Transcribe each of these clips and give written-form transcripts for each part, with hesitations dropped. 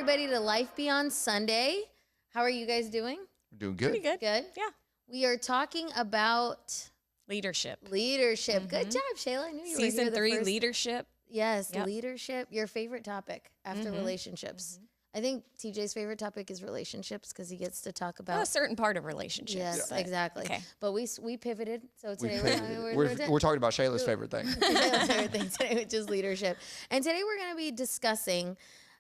everybody to Life Beyond Sunday. How are you guys doing? We're doing good. Pretty good. Good? Yeah. We are talking about Leadership. leadership. Good job, Shayla. I knew you were Season here the 3, first. leadership. Yes, Yep. leadership. Your favorite topic after relationships. I think TJ's favorite topic is relationships because he gets to talk about. Well, a certain part of relationships. Yes, but- exactly. Okay. But we pivoted. So today We're talking about Shayla's favorite thing. Shayla's favorite thing today, which is leadership. And today we're going to be discussing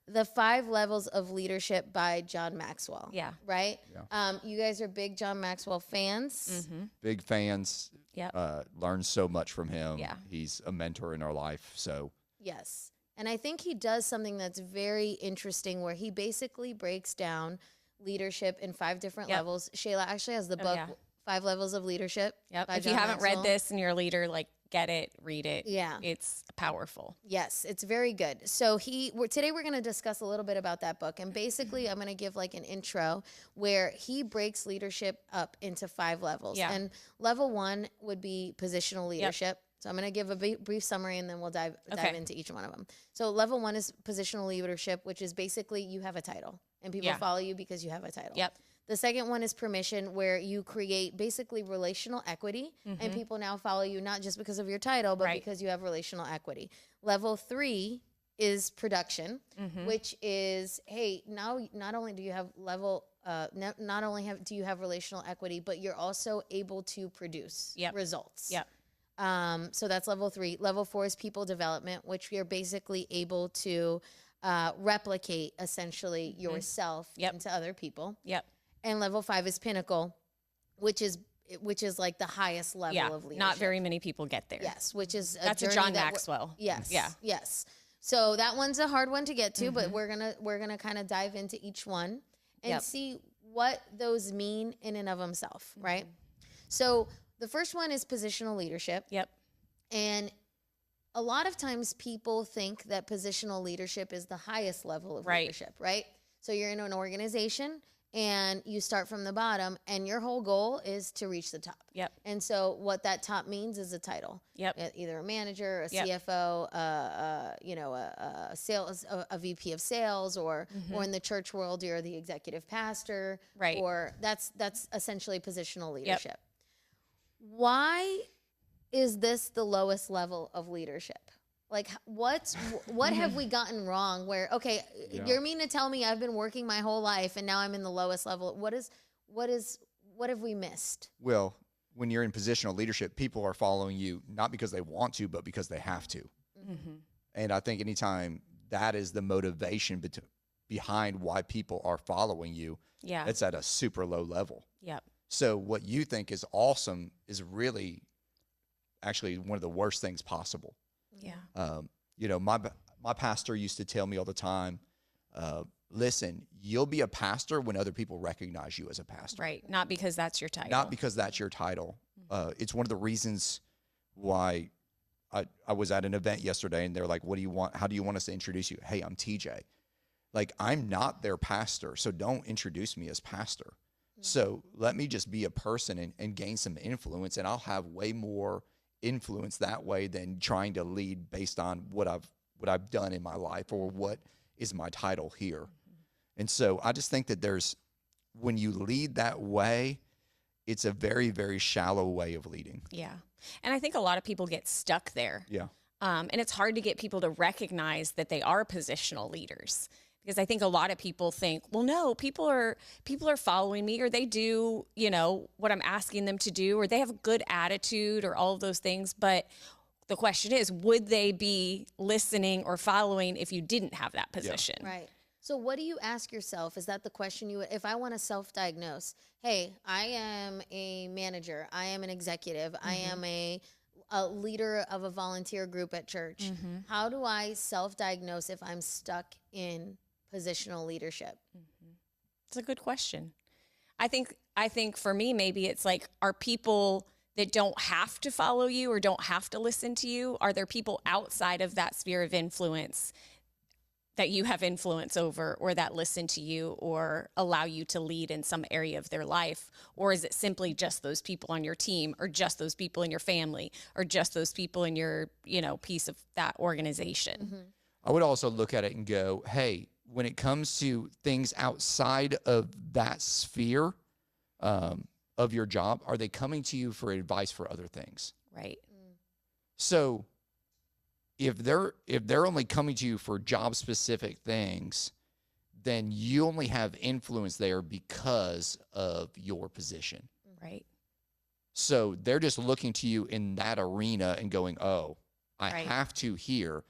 the 5 levels of leadership by John Maxwell. Yeah. Right? Yeah. You guys are big John Maxwell fans. Big fans. Yep. Learn so much from him. Yeah. He's a mentor in our life. So Yes. And I think he does something that's very interesting where he basically breaks down leadership in 5 different levels. Shayla actually has the book, yeah. 5 Levels of Leadership. Yep. by If John you haven't Maxwell. read this and you're a leader, like, get it, read it. Yeah. It's powerful. Yes, it's very good. So today we're going to discuss a little bit about that book. And basically, I'm going to give like an intro where he breaks leadership up into 5 levels. Yeah. And level 1 would be positional leadership. So I'm going to give a brief summary and then we'll dive into each one of them. So level 1 is positional leadership, which is basically you have a title and people follow you because you have a title. Yep. The second one is permission, where you create basically relational equity and people now follow you not just because of your title, but because you have relational equity. Level 3 is production, which is, hey, now not only do you have do you have relational equity, but you're also able to produce results. Yep. So that's level 3. Level 4 is people development, which you're basically able to replicate essentially yourself into other people. Yep. And level 5 is pinnacle, which is like the highest level of leadership. Not very many people get there. Yes, which is That's a John Maxwell. Yes. Yeah. Yes. So that one's a hard one to get to, but we're gonna kind of dive into each one and see what those mean in and of themselves, right? So the first one is positional leadership. Yep. And a lot of times people think that positional leadership is the highest level of leadership, right? So you're in an organization and you start from the bottom and your whole goal is to reach the top. Yep. And so what that top means is a title. Yep. Either a manager, a CFO, a sales, a VP of sales, or in the church world, you're the executive pastor. Right. Or that's essentially positional leadership. Why is this the lowest level of leadership? Like, what have we gotten wrong where, okay, you're mean to tell me I've been working my whole life and now I'm in the lowest level. What have we missed? Well, when you're in positional leadership, people are following you not because they want to, but because they have to. And I think anytime that is the motivation behind why people are following you, it's at a super low level. Yep. So what you think is awesome is really actually one of the worst things possible. Yeah. My pastor used to tell me all the time, listen, you'll be a pastor when other people recognize you as a pastor. Right. Not because that's your title. Not because that's your title. It's one of the reasons why I was at an event yesterday and they're like, what do you want? How do you want us to introduce you? Hey, I'm TJ. Like, I'm not their pastor, so don't introduce me as pastor. So let me just be a person and gain some influence, and I'll have way more influence that way than trying to lead based on what I've done in my life or what is my title here. And so I just think that when you lead that way, it's a very, very shallow way of leading. Yeah. And I think a lot of people get stuck there. Yeah. And it's hard to get people to recognize that they are positional leaders. Because I think a lot of people think, well, no, people are following me, or they do, what I'm asking them to do, or they have a good attitude, or all of those things. But the question is, would they be listening or following if you didn't have that position? Yeah. Right. So what do you ask yourself? Is that the question if I want to self-diagnose, hey, I am a manager, I am an executive, I am a leader of a volunteer group at church. How do I self-diagnose if I'm stuck in positional leadership? It's a good question. I think for me, maybe it's like, are people that don't have to follow you or don't have to listen to you? Are there people outside of that sphere of influence that you have influence over, or that listen to you or allow you to lead in some area of their life? Or is it simply just those people on your team, or just those people in your family, or just those people in your, piece of that organization? I would also look at it and go, hey, when it comes to things outside of that sphere of your job, are they coming to you for advice for other things? Right. So if they're only coming to you for job specific things, then you only have influence there because of your position. Right. So they're just looking to you in that arena and going, oh, I Right. have to here.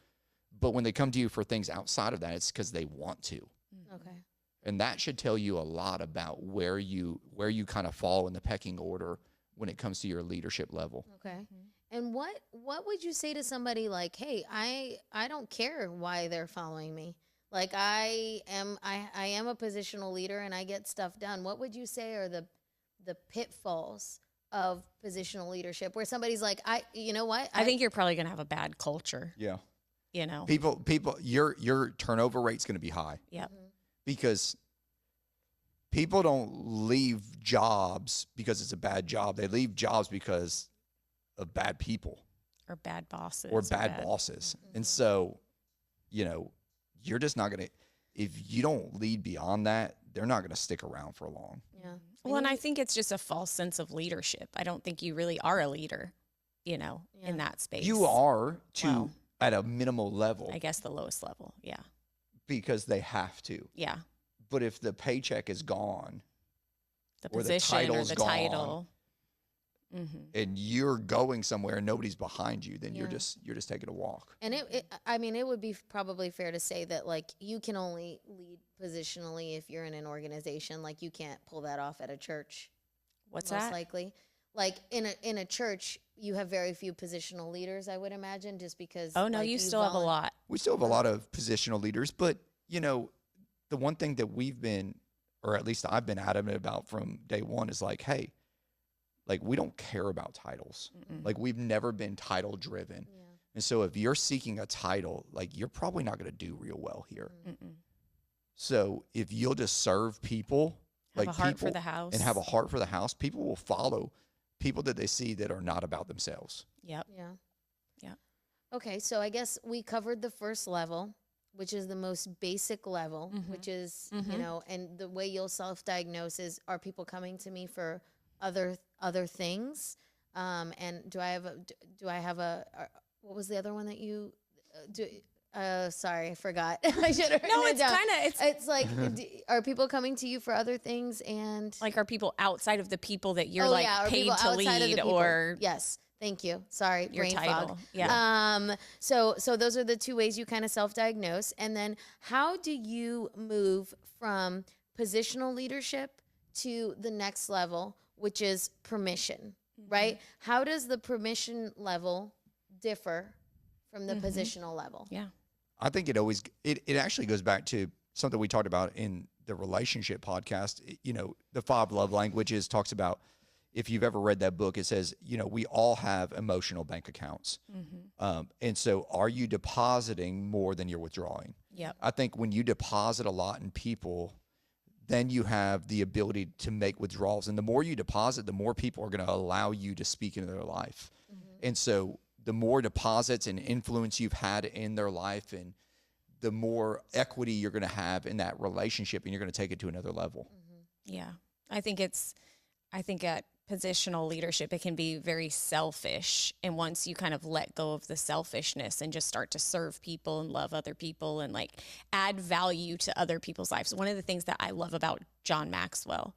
But when they come to you for things outside of that, it's because they want to. Okay. And that should tell you a lot about where you kind of fall in the pecking order when it comes to your leadership level. Okay. And what would you say to somebody like, hey, I don't care why they're following me. Like I am a positional leader and I get stuff done. What would you say are the pitfalls of positional leadership where somebody's like, you know what? I think you're probably going to have a bad culture. Yeah. You know. People your turnover rate's going to be high. Yep. Because people don't leave jobs because it's a bad job. They leave jobs because of bad people Or bad bosses. or bad bosses. And so, you're just not going to, if you don't lead beyond that, they're not going to stick around for long. Yeah. Well, and I think it's just a false sense of leadership. I don't think you really are a leader, in that space. You are Well, at a minimal level I guess the lowest level. Yeah. because they have to. Yeah. But if the paycheck is gone The Or the position or title's the gone. title. Mm-hmm. and you're going somewhere and nobody's behind you, then Yeah. you're just taking a walk. And it would be probably fair to say that like you can only lead positionally if you're in an organization. Like you can't pull that off at a church. What's most that? likely. Like in a church, you have very few positional leaders, I would imagine, just because. Oh, no, like, you still have a lot. We still have a lot of positional leaders, but the one thing that we've been, or at least I've been adamant about from day one is like, hey, like we don't care about titles. Mm-mm. Like we've never been title driven. Yeah. And so if you're seeking a title, like you're probably not going to do real well here. Mm-mm. So if you'll just serve people, Have like a heart for people, the house. and have a heart for the house, people will follow people that they see that are not about themselves. Yep. Yeah. Yeah. Okay, so I guess we covered the first level, which is the most basic level, Mhm. which is, Mhm. and the way you'll self-diagnose is, are people coming to me for other things? And do I have a what was the other one that you do? Sorry, I forgot. I should have. No, it's kind of, It's like, are people coming to you for other things? And like, are people outside of the people that you're are paid people to outside of the lead people? or Yes. Thank you. Sorry, your brain title? fog. Yeah. So those are the two ways you kind of self-diagnose. And then how do you move from positional leadership to the next level, which is permission, right? How does the permission level differ from the positional level? Yeah. I think it actually goes back to something we talked about in the relationship podcast. The 5 love languages talks about, if you've ever read that book, it says, we all have emotional bank accounts. Mm-hmm. And so are you depositing more than you're withdrawing? Yep. I think when you deposit a lot in people, then you have the ability to make withdrawals. And the more you deposit, the more people are going to allow you to speak into their life. And so the more deposits and influence you've had in their life, and the more equity you're going to have in that relationship, and you're going to take it to another level. Yeah. I think at positional leadership, it can be very selfish. And once you kind of let go of the selfishness and just start to serve people and love other people and like add value to other people's lives. One of the things that I love about John Maxwell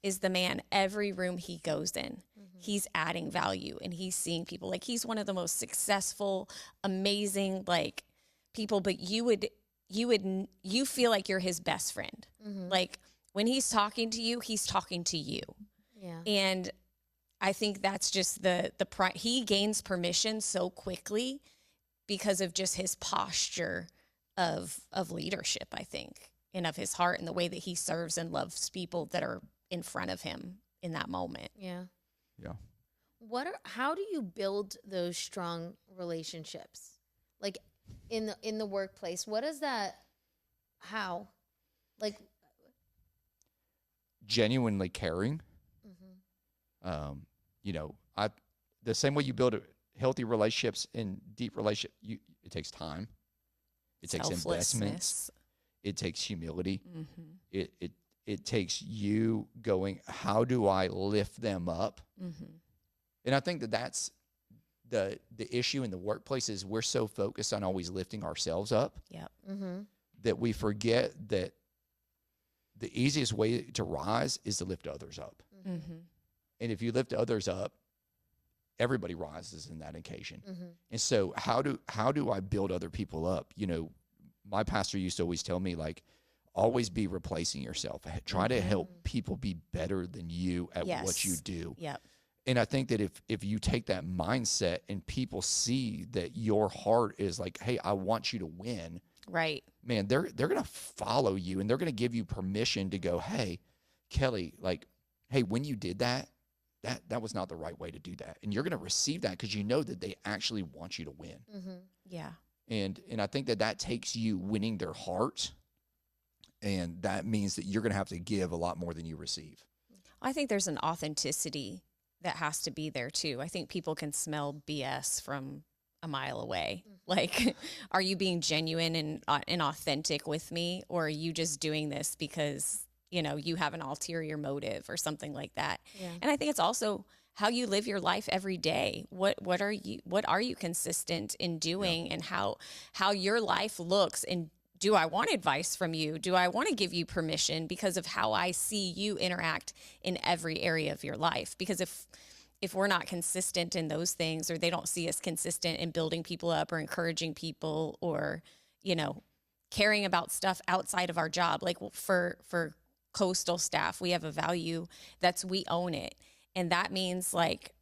is the man, every room he goes in, he's adding value and he's seeing people. Like he's one of the most successful, amazing, like people, but you feel like you're his best friend. Like when he's talking to you, he's talking to you. Yeah. And I think that's just he gains permission so quickly because of just his posture of leadership, I think, and of his heart and the way that he serves and loves people that are in front of him in that moment. Yeah. Yeah. How do you build those strong relationships? Like in the workplace, what is that? How? Like Genuinely caring. The same way you build healthy relationships and deep relationship, it takes time. It takes investments. It takes humility. It takes you going, how do I lift them up? And I think that that's the issue in the workplace is we're so focused on always lifting ourselves up that we forget that the easiest way to rise is to lift others up. And if you lift others up, everybody rises in that occasion. And so how do I build other people up? You know, my pastor used to always tell me, like, always be replacing yourself. Try to help people be better than you at what you do. And I think that if you take that mindset and people see that your heart is like, hey, I want you to win, right, man, they're going to follow you, and they're going to give you permission to go, hey, Kelly, like, hey, when you did that was not the right way to do that. And you're going to receive that because you know that they actually want you to win. Yeah. And I think that takes you winning their heart. And that means that you're going to have to give a lot more than you receive. I think there's an authenticity that has to be there too. I think people can smell BS from a mile away. Like, are you being genuine and authentic with me? Or are you just doing this because, you know, you have an ulterior motive or something like that? And I think it's also how you live your life every day. What are you consistent in doing, and how your life looks, and do I want advice from you? Do I want to give you permission because of how I see you interact in every area of your life? Because if we're not consistent in those things, or they don't see us consistent in building people up or encouraging people, or, you know, caring about stuff outside of our job, like for coastal staff, we have a value that's we own it. And that means, like,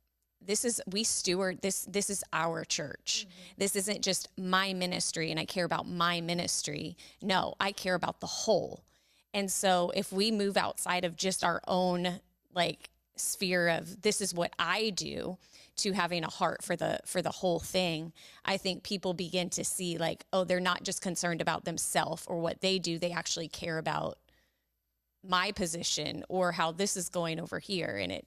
we steward this. This is our church. This isn't just my ministry and I care about my ministry. No, I care about the whole. And so if we move outside of just our own, like, sphere of this is what I do, to having a heart for the whole thing, I think people begin to see, like, oh, they're not just concerned about themselves or what they do. They actually care about my position or how this is going over here. And it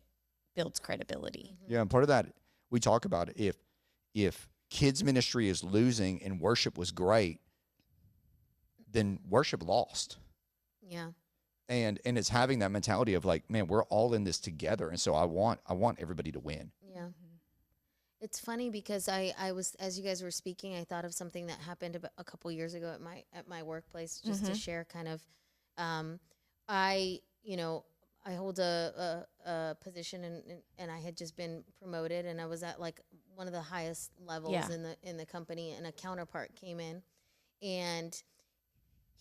builds credibility. Yeah, and part of that, we talk about it. If kids ministry is losing and worship was great, then worship lost. Yeah. And it's having that mentality of, like, man, we're all in this together, and so I want everybody to win. Yeah. It's funny because I was, as you guys were speaking, I thought of something that happened about a couple years ago at my workplace, just to share kind of, I hold a position and I had just been promoted, and I was at, like, one of the highest levels in the company, and a counterpart came in, and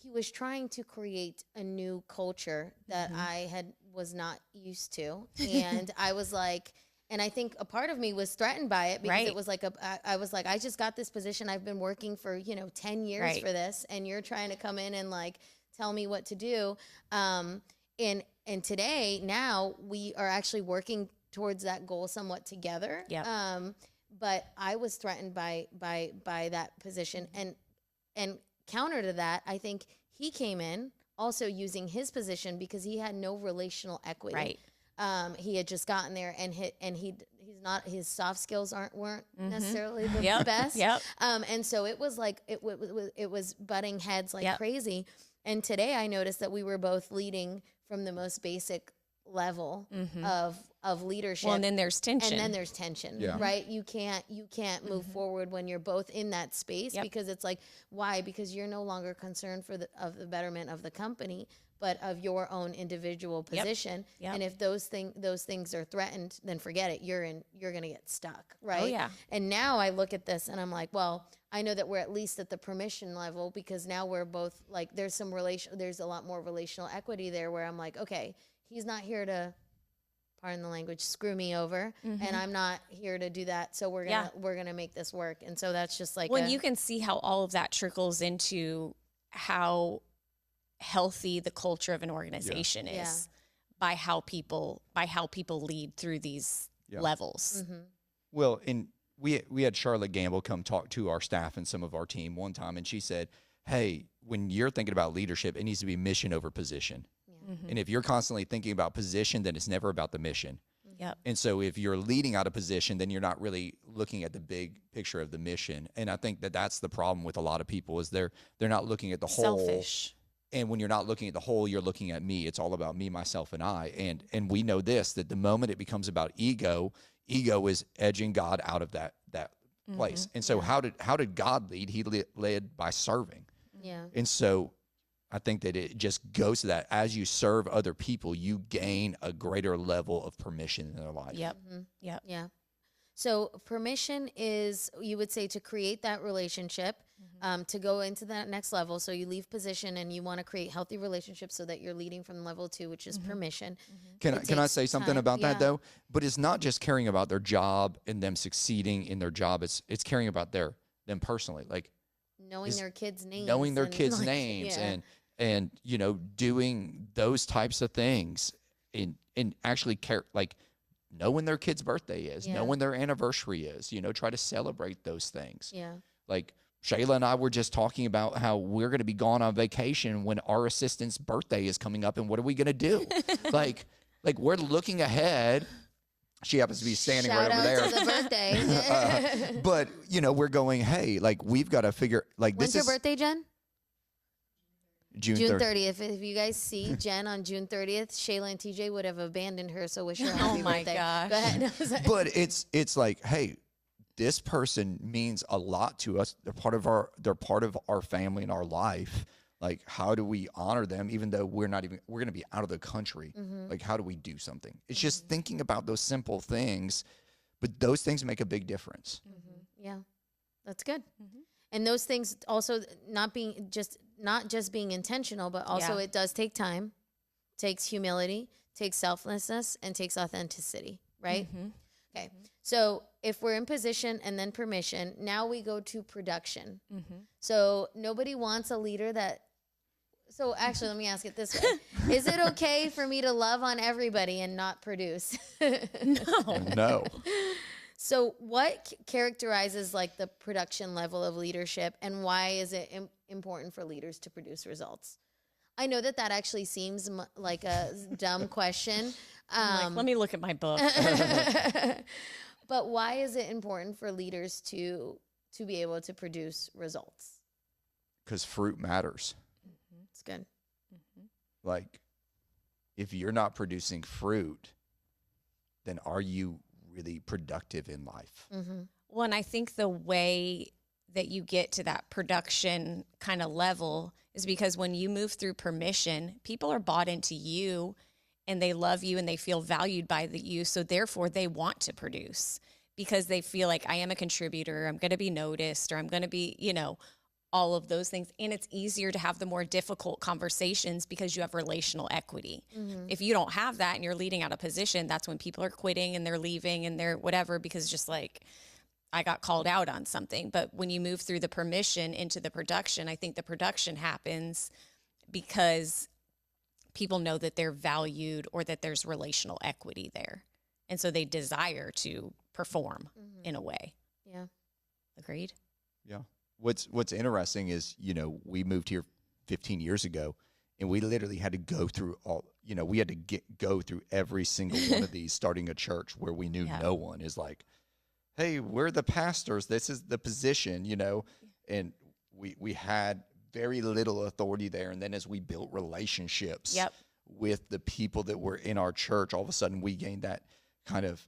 he was trying to create a new culture that I was not used to. And I was like, and I think a part of me was threatened by it, because it was like I was like, I just got this position. I've been working for, 10 years for this, and you're trying to come in and, like, tell me what to do. And today, now we are actually working towards that goal somewhat together. But I was threatened by that position, and counter to that, I think he came in also using his position because he had no relational equity. He had just gotten there, and his soft skills weren't necessarily the best. And so it was like it was butting heads like crazy. And today I noticed that we were both leading from the most basic level of leadership. Well, and then there's tension. Right? You can't move forward when you're both in that space, because it's like, why? Because you're no longer concerned for the betterment of the company, but of your own individual position. And if those things are threatened, then forget it. You're going to get stuck, right? Oh, yeah. And now I look at this and I'm like, well, I know that we're at least at the permission level, because now we're both, like, there's a lot more relational equity there, where I'm like, okay, he's not here to, pardon the language, screw me over, and I'm not here to do that. So we're gonna make this work. And so that's just like, you can see how all of that trickles into how healthy the culture of an organization is by how people lead through these levels. Well, and we had Charlotte Gamble come talk to our staff and some of our team one time, and she said, hey, when you're thinking about leadership, it needs to be mission over position. And if you're constantly thinking about position, then it's never about the mission. And so if you're leading out of position, then you're not really looking at the big picture of the mission. And I think that that's the problem with a lot of people, is they're not looking at the whole. Selfish. And when you're not looking at the whole, you're looking at me. It's all about me, myself, and I. And we know this, that the moment it becomes about ego is edging God out of that place. And so how did God lead? He led by serving. Yeah. And so I think that it just goes to that. As you serve other people, you gain a greater level of permission in their life. Yep. Yep. Yeah. So permission is, you would say, to create that relationship, to go into that next level. So you leave position and you want to create healthy relationships so that you're leading from level 2, which is permission. Can I say something about that though? But it's not just caring about their job and them succeeding in their job. It's caring about them personally, like knowing their kids' names, and you know, doing those types of things and actually care, like knowing their kid's birthday is, knowing their anniversary is, you know, try to celebrate those things. Yeah. Like Shayla and I were just talking about how we're going to be gone on vacation when our assistant's birthday is coming up, and what are we going to do? like we're looking ahead. She happens to be standing right over there. Shout out to the birthday. But you know, we're going, hey, like we've got to figure, like when's this your birthday, Jen? June 30th. If you guys see Jen on June 30th, Shayla and TJ would have abandoned her, so wish her happy birthday. Gosh. Go ahead. But it's like, hey, this person means a lot to us. They're part of our family and our life. Like, how do we honor them, even though we're going to be out of the country? Like, how do we do something? It's just thinking about those simple things, but those things make a big difference. Yeah, that's good. And those things also not just being intentional, but also it does take time, takes humility, takes selflessness, and takes authenticity, right? Okay. So if we're in position and then permission, now we go to production. So nobody wants a leader so actually, let me ask it this way. Is it okay for me to love on everybody and not produce? No. So what characterizes like the production level of leadership, and why is it important for leaders to produce results? I know that actually seems like a dumb question. Let me look at my book. But why is it important for leaders to be able to produce results? Because fruit matters. It's good. Like, if you're not producing fruit, then are you really productive in life? Well, and I think the way that you get to that production kind of level is because when you move through permission, people are bought into you and they love you and they feel valued by you. So therefore they want to produce because they feel like I am a contributor. I'm going to be noticed, or I'm going to be, you know, all of those things. And it's easier to have the more difficult conversations because you have relational equity. If you don't have that and you're leading out a position, that's when people are quitting and they're leaving and they're whatever, because just like, I got called out on something. But when you move through the permission into the production, I think the production happens because people know that they're valued or that there's relational equity there. And so they desire to perform in a way. Yeah. Agreed? Yeah. What's interesting is, you know, we moved here 15 years ago, and we literally had to go through go through every single one of these, starting a church where we knew no one is like, hey, we're the pastors. This is the position, you know, and we had very little authority there. And then as we built relationships with the people that were in our church, all of a sudden we gained that kind of,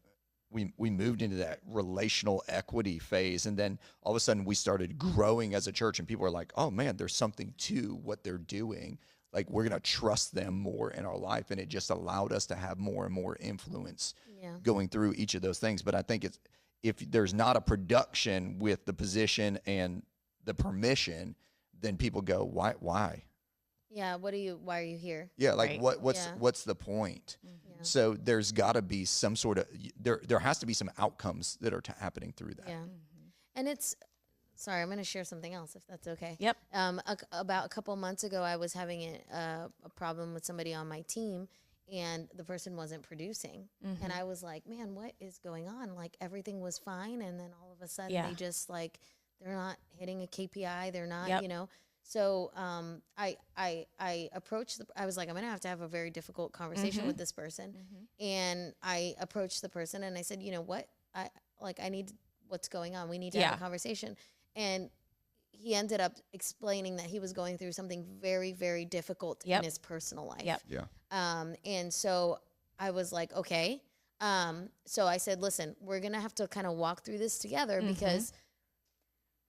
we moved into that relational equity phase. And then all of a sudden we started growing as a church, and people are like, oh man, there's something to what they're doing. Like, we're going to trust them more in our life. And it just allowed us to have more and more influence going through each of those things. But I think if there's not a production with the position and the permission, then people go, why? Yeah. Why are you here? Yeah. Like what's the point? So there's got to be some sort of, there has to be some outcomes that are happening through that. Yeah. And sorry, I'm going to share something else if that's okay. Yep. About a couple months ago, I was having a problem with somebody on my team, and the person wasn't producing. And I was like, man, what is going on? Like, everything was fine. And then all of a sudden they just like, they're not hitting a KPI. They're not, you know? So I approached I was like, I'm going to have a very difficult conversation with this person. And I approached the person and I said, you know what? I need, what's going on? We need to have a conversation. And he ended up explaining that he was going through something very, very difficult in his personal life. Yep. And so I was like, okay. So I said, listen, we're going to have to kind of walk through this together because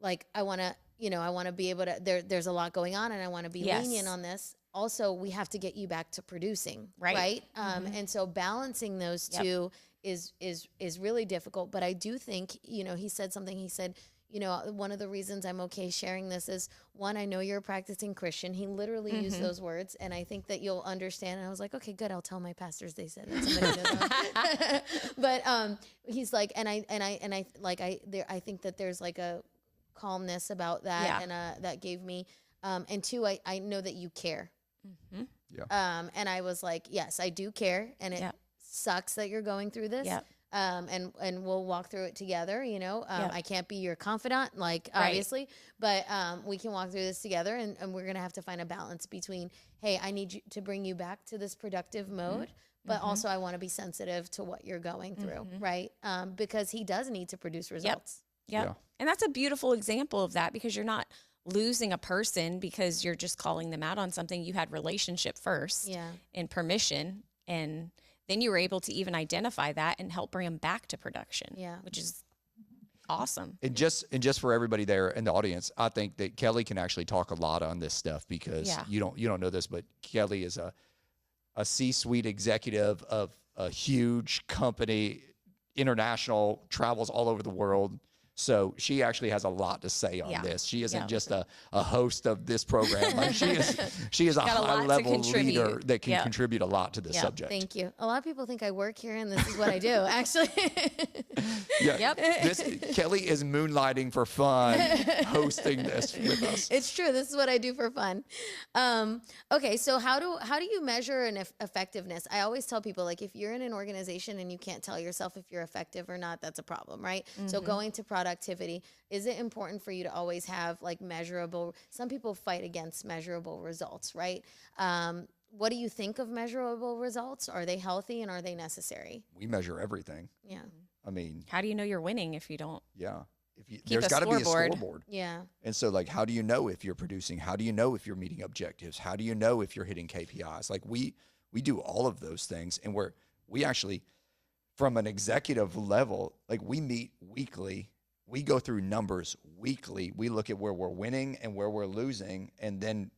like, I want to be able to, there's a lot going on and I want to be lenient on this. Also, we have to get you back to producing. Right. And so balancing those two is really difficult. But I do think, he said something, he said, one of the reasons I'm okay sharing this is, one, I know you're a practicing Christian. He literally used those words, and I think that you'll understand. And I was like, okay, good. I'll tell my pastors they said that. But he's like, I think that there's like a calmness about that, and that gave me, and two, I know that you care. And I was like, yes, I do care, and it sucks that you're going through this. And we'll walk through it together, I can't be your confidant, obviously, but we can walk through this together, and we're going to have to find a balance between, hey, I need you to bring you back to this productive mode, but also I want to be sensitive to what you're going through, right? Because he does need to produce results. Yep. And that's a beautiful example of that, because you're not losing a person because you're just calling them out on something. You had relationship first and permission, and then you were able to even identify that and help bring them back to production, which is awesome. And just for everybody there in the audience, I think that Kelly can actually talk a lot on this stuff, because you don't know this, but Kelly is a C-suite executive of a huge company, international, travels all over the world. So she actually has a lot to say on this. She isn't just a host of this program. Like she is a high-level leader that can contribute a lot to this subject. Thank you. A lot of people think I work here, and this is what I do, actually. Kelly is moonlighting for fun, hosting this with us. It's true. This is what I do for fun. Okay, so how do you measure an effectiveness? I always tell people, like, if you're in an organization and you can't tell yourself if you're effective or not, that's a problem, right? So going to productivity, is it important for you to always have like measurable? Some people fight against measurable results, right? What do you think of measurable results? Are they healthy, and are they necessary? We measure everything. Yeah. I mean, how do you know you're winning if you don't? Yeah. There's got to be a scoreboard. Yeah. And so, like, how do you know if you're producing? How do you know if you're meeting objectives? How do you know if you're hitting KPIs? Like, we do all of those things, and we actually, from an executive level, like, we meet weekly. We go through numbers weekly. We look at where we're winning and where we're losing, and then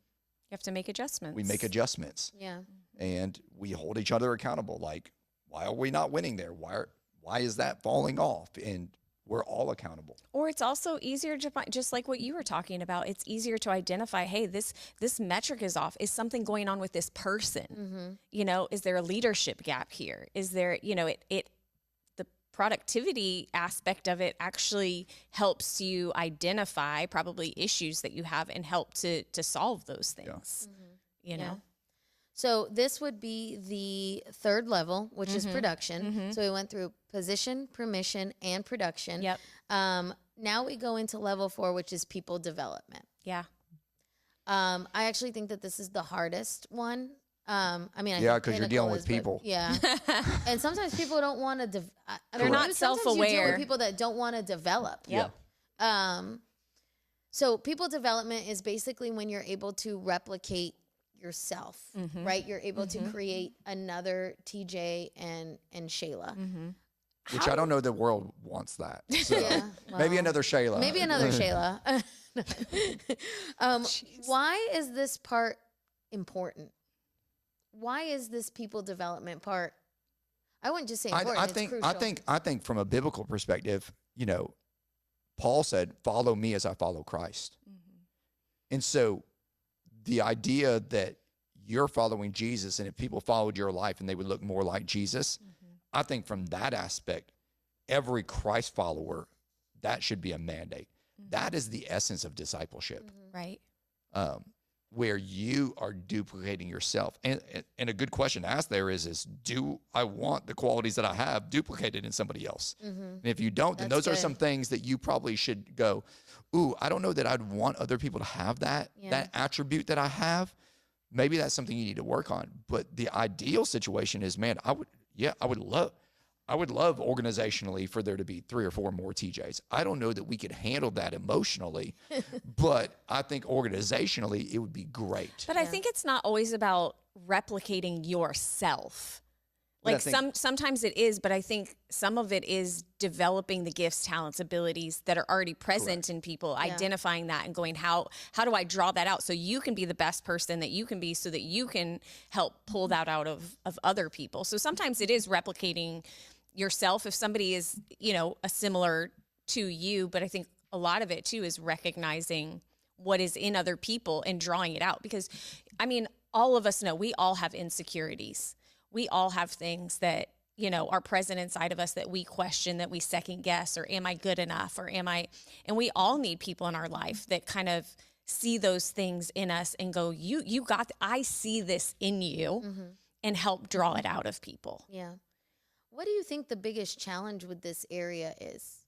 you have to make adjustments. We make adjustments. Yeah. And we hold each other accountable. Like, why are we not winning there? Why is that falling off? And we're all accountable. Or it's also easier to find, just like what you were talking about, it's easier to identify, hey, this metric is off. Is something going on with this person? Is there a leadership gap here? Is there, the productivity aspect of it actually helps you identify probably issues that you have and help to solve those things, you know? So this would be the third level, which is production. So we went through position, permission, and production. Yep. Now we go into level 4, which is people development. Yeah. I actually think that this is the hardest one. Because you're dealing with people. And sometimes people don't want to. They're not self-aware. You deal with people that don't want to develop. Yep. So people development is basically when you're able to replicate yourself, right? You're able to create another TJ and Shayla. Which I don't know the world wants that. So maybe another Shayla. Maybe another Shayla. Why is this part important? Why is this people development part? I wouldn't just say important. I think from a biblical perspective, Paul said, "Follow me as I follow Christ." And so the idea that you're following Jesus, and if people followed your life and they would look more like Jesus, I think from that aspect, every Christ follower, that should be a mandate. That is the essence of discipleship. Right. Where you are duplicating yourself. And a good question to ask there is do I want the qualities that I have duplicated in somebody else? And if you don't, then those are some things that you probably should go, ooh, I don't know that I'd want other people to have that attribute that I have. Maybe that's something you need to work on. But the ideal situation is, man, I would love, I would love organizationally for there to be 3 or 4 more TJs. I don't know that we could handle that emotionally, but I think organizationally it would be great. But I think it's not always about replicating yourself. Like sometimes it is, but I think some of it is developing the gifts, talents, abilities that are already present in people, identifying that and going, how do I draw that out so you can be the best person that you can be so that you can help pull that out of other people. So sometimes it is replicating yourself if somebody is, a similar to you, but I think a lot of it too is recognizing what is in other people and drawing it out. Because I mean, all of us know we all have insecurities. We all have things that, are present inside of us that we question, that we second guess, or am I good enough? Or and we all need people in our life that kind of see those things in us and go, I see this in you, and help draw it out of people. Yeah. What do you think the biggest challenge with this area is?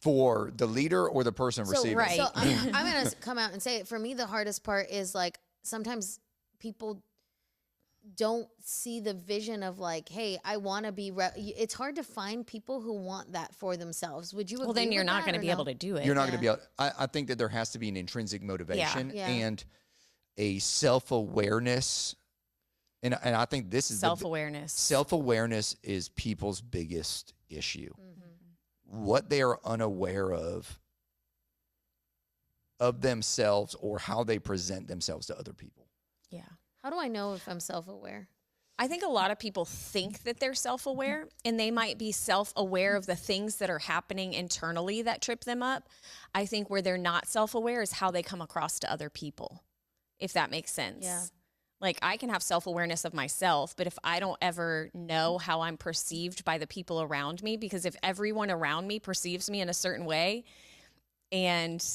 For the leader or the person receiving? Right. So I'm going to come out and say it. For me, the hardest part is like sometimes people don't see the vision of like, hey, I want to be, it's hard to find people who want that for themselves. Would you agree? Well, then you're not going to be able to do it. You're not going to be able, I think that there has to be an intrinsic motivation and a self-awareness. And I think this is self-awareness. Self-awareness is people's biggest issue. What they are unaware of themselves or how they present themselves to other people. Yeah. How do I know if I'm self-aware? I think a lot of people think that they're self-aware, and they might be self-aware of the things that are happening internally that trip them up. I think where they're not self-aware is how they come across to other people, if that makes sense. Yeah. Like I can have self-awareness of myself, but if I don't ever know how I'm perceived by the people around me, because if everyone around me perceives me in a certain way and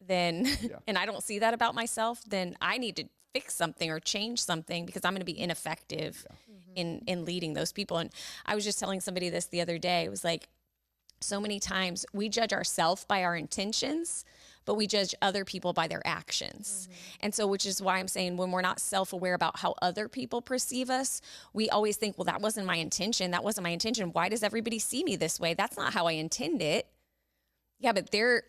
then, and I don't see that about myself, then I need to fix something or change something because I'm going to be ineffective in leading those people. And I was just telling somebody this the other day. It was like, so many times we judge ourselves by our intentions, but we judge other people by their actions. And so, which is why I'm saying when we're not self-aware about how other people perceive us, we always think, well, that wasn't my intention. That wasn't my intention. Why does everybody see me this way? That's not how I intend it. Yeah, but they're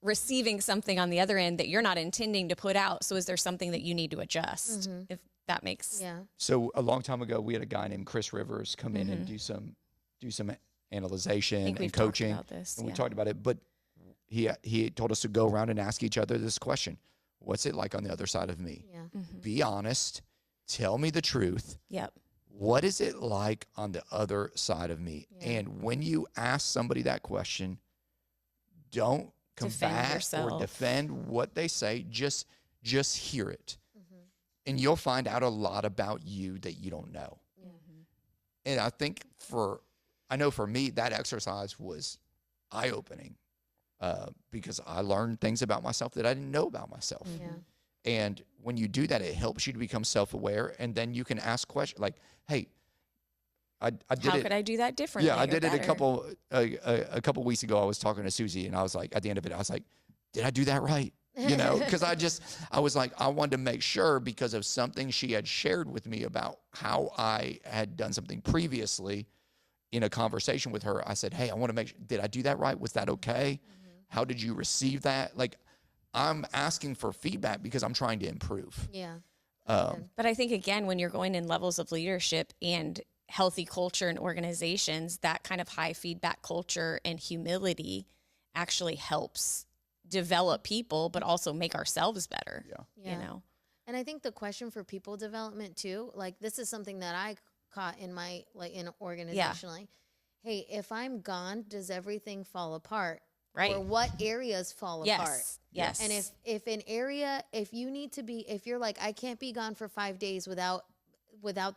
receiving something on the other end that you're not intending to put out. So is there something that you need to adjust? If that makes So a long time ago, we had a guy named Chris Rivers come in and do some analyzation and coaching. And we talked about it, but he told us to go around and ask each other this question: what's it like on the other side of me? Be honest. Tell me the truth. What is it like on the other side of me? And when you ask somebody that question, don't combat or defend what they say. Just hear it. And you'll find out a lot about you that you don't know. And I think I know for me, that exercise was eye-opening because I learned things about myself that I didn't know about myself. And when you do that, it helps you to become self-aware. And then you can ask questions like, hey, I did How could I do that differently? Yeah, I did it a couple weeks ago. I was talking to Susie, and I was like, at the end of it, I was like, did I do that right? Because I was like, I wanted to make sure because of something she had shared with me about how I had done something previously in a conversation with her. I said, hey, I want to make sure, did I do that right? Was that okay? How did you receive that? Like, I'm asking for feedback because I'm trying to improve. But I think, again, when you're going in levels of leadership and healthy culture and organizations, that kind of high feedback culture and humility actually helps develop people, but also make ourselves better. And I think the question for people development too, like this is something that I caught in my, like in organizationally. Hey, if I'm gone, does everything fall apart? Or what areas fall apart? Yes. And if an area, if you need to be, if you're like, I can't be gone for 5 days without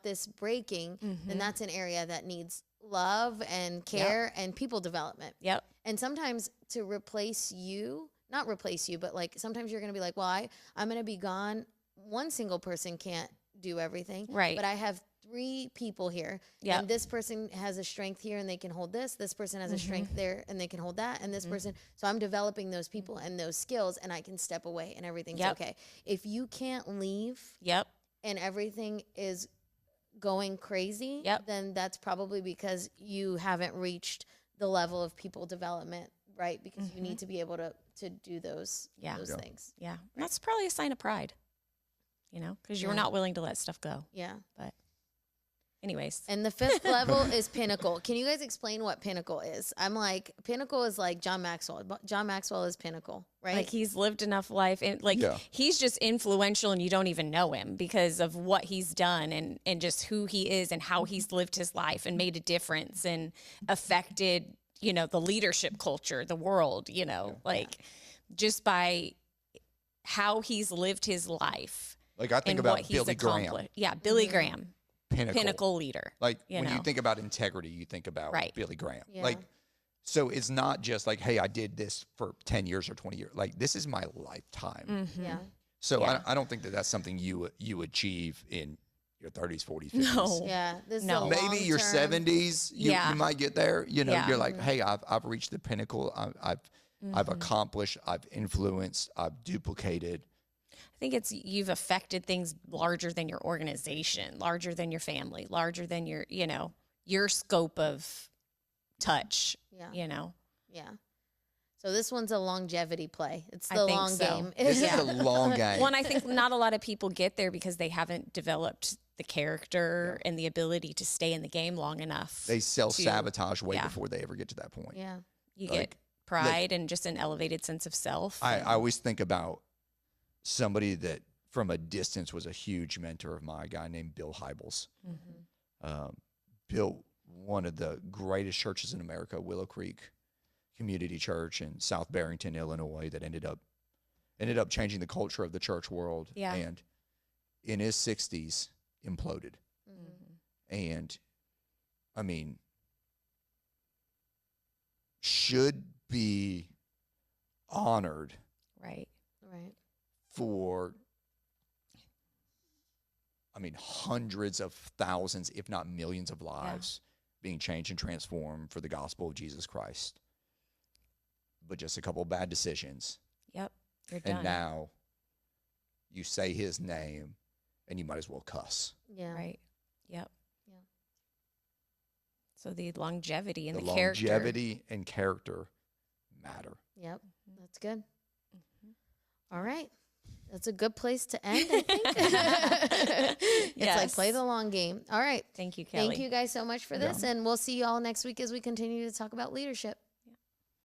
this breaking, then that's an area that needs love and care and people development. And sometimes to replace you, not replace you, but like sometimes you're going to be like, well, I'm going to be gone. One single person can't do everything. But I have 3 people here. And this person has a strength here and they can hold this. This person has a strength there and they can hold that. And this person, so I'm developing those people and those skills and I can step away and everything's okay. If you can't leave and everything is going crazy, then that's probably because you haven't reached the level of people development, right? Because you need to be able to do those things. Yeah. Right. That's probably a sign of pride, because you're not willing to let stuff go. Yeah. But anyways. And the 5th level is pinnacle. Can you guys explain what pinnacle is? I'm like, pinnacle is like John Maxwell. John Maxwell is pinnacle, right? Like he's lived enough life and he's just influential and you don't even know him because of what he's done and just who he is and how he's lived his life and made a difference and affected, the leadership culture, the world, just by how he's lived his life. Like I think about Billy Graham. Yeah, Billy Graham. Pinnacle leader. Like when you think about integrity, you think about Billy Graham. Yeah. Like, so it's not just like, hey, I did this for 10 years or 20 years. Like this is my lifetime. Mm-hmm. Yeah. So I don't think that that's something you achieve in your 30s, 40s, 50s. No. Yeah. This is Maybe your 70s, you might get there. You're like, hey, I've reached the pinnacle. I've accomplished, I've influenced, I've duplicated. I think you've affected things larger than your organization, larger than your family, larger than your scope of touch. Yeah. Yeah. So this one's a longevity play. It's the I think long so. game. This is a long game. Well, and I think not a lot of people get there because they haven't developed the character and the ability to stay in the game long enough. They self-sabotage way before they ever get to that point. Yeah. You get pride and just an elevated sense of self. I always think about somebody that from a distance was a huge mentor of mine, a guy named Bill Hybels. Built one of the greatest churches in America, Willow Creek Community Church in South Barrington, Illinois, that ended up changing the culture of the church world. Yeah. And in his 60s, imploded. And I mean, should be honored. Right. For, hundreds of thousands, if not millions of lives being changed and transformed for the gospel of Jesus Christ. But just a couple of bad decisions. Yep. You're done. And now you say his name and you might as well cuss. Yeah. Right. Yep. Yeah. So the longevity and the character. character. Longevity and character matter. Yep. That's good. All right. That's a good place to end, I think. It's like play the long game. All right. Thank you, Kelly. Thank you guys so much for this. And we'll see you all next week as we continue to talk about leadership.